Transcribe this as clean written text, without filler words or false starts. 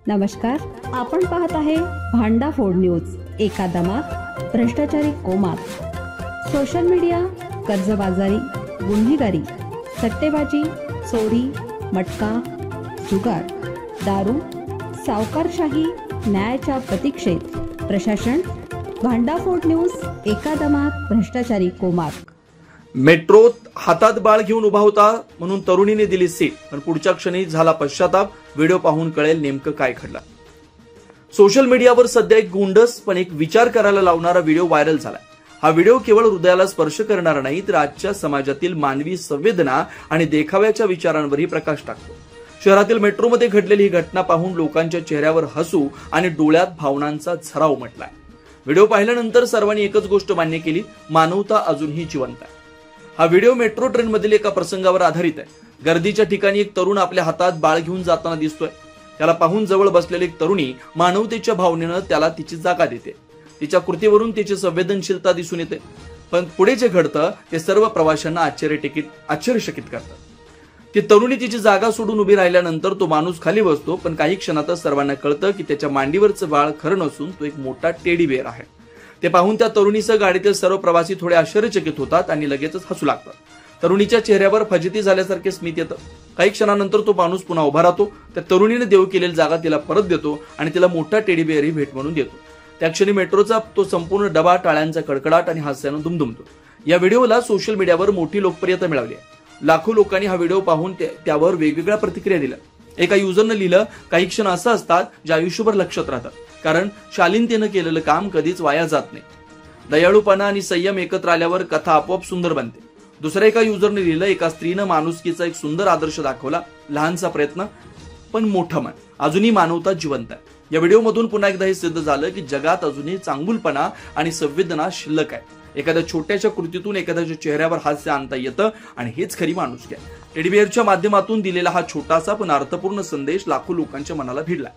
नमस्कार, आपण पाहत आहे भांडाफोड न्यूज। एका दमात भ्रष्टाचारी कोमात, सोशल मीडिया, कर्जबाजारी, गुन्हेगारी, सट्टेबाजी, चोरी, मटका, जुगार, दारू, सावकारशाही, न्यायाच्या प्रतीक्षेत प्रशासन। भांडाफोड न्यूज, एका दमात भ्रष्टाचारी कोमात। मेट्रोत हातात बाळ घेऊन उभा होता म्हणून तरुणीने दिली सीट, पण पुढच्या क्षणी झाला पश्चाताप। व्हिडिओ पाहून कळेल नेमकं काय घडलं। सोशल मीडियावर सध्या एक गोंडस पण एक विचार करायला लावणारा व्हिडिओ व्हायरल झालाय। हा व्हिडिओ केवळ हृदयाला स्पर्श करणारा नाही, तर आजच्या समाजातील मानवी संवेदना आणि देखाव्याच्या विचारांवरही प्रकाश टाकतो। शहरातील मेट्रोमध्ये घडलेली ही घटना पाहून लोकांच्या चेहऱ्यावर हसू आणि डोळ्यात भावनांचा झरा उमटलाय। व्हिडिओ पाहिल्यानंतर सर्वांनी एकच गोष्ट मान्य केली, मानवता अजूनही जिवंत आहे। हा व्हिडिओ मेट्रो ट्रेन मधील एका प्रसंगावर आधारित आहे। गर्दीच्या ठिकाणी एक तरुण आपल्या हातात बाळ घेऊन जाताना दिसतोय। त्याला पाहून जवळ बसलेली एक तरुणी मानवतेच्या भावनेनं त्याला तिची जागा देते। तिच्या कृतीवरून तिची संवेदनशीलता दिसून येते, पण पुढे जे घडतं ते सर्व प्रवाशांना आश्चर्यचकित करतं। ती तरुणी तिची जागा सोडून उभी राहिल्यानंतर तो माणूस खाली बसतो, पण काही क्षणातच सर्वांना कळतं की त्याच्या मांडीवरचं बाळ खरं नसून तो एक मोठा टेडी बेअर आहे। ते पाहून त्या तरुणीसह गाडीतील सर्व प्रवासी थोडे आश्चर्यचकित होतात आणि लगेचच हसू लागतात। तरुणीच्या चेहऱ्यावर फजिती झाल्यासारखे स्मित येतं। काही क्षणानंतर तो माणूस पुन्हा उभा राहतो, त्या तरुणीने देऊ केलेली जागा तिला परत देतो आणि तिला मोठा टेडी बेअर ही भेट म्हणून देतो। त्या क्षणी मेट्रोचा तो संपूर्ण डबा टाळ्यांचा कडकडाट आणि हास्यानं दुमदुमतो। या व्हिडिओला सोशल मीडियावर मोठी लोकप्रियता मिळाली आहे। लाखो लोकांनी हा व्हिडिओ पाहून त्यावर वेगवेगळ्या प्रतिक्रिया दिल्या। एका युजरनं लिहिलं, काही क्षण असं असतात जे आयुष्यभर लक्षात राहतात, कारण शालीनतेनं केलेलं काम कधीच वाया जात नाही। दयाळूपणा आणि संयम एकत्र आल्यावर कथा आपोआप सुंदर बनते। दुसऱ्या एका युजरने लिहिलं, एका स्त्रीनं माणुसकीचा एक सुंदर आदर्श दाखवला, लहानसा प्रयत्न पण मोठं मन, अजूनही मानवता जिवंत आहे। या व्हिडिओमधून पुन्हा एकदा हे सिद्ध झालं की जगात अजूनही चांगुलपणा आणि संवेदना शिल्लक आहे। एखाद्या छोट्याशा कृतीतून एखाद्याच्या चेहऱ्यावर हास्य आणता येतं आणि हेच खरी माणुसकी आहे। टेडी बेअरच्या माध्यमातून दिलेला हा छोटासा पण अर्थपूर्ण संदेश लाखो लोकांच्या मनाला भिडला।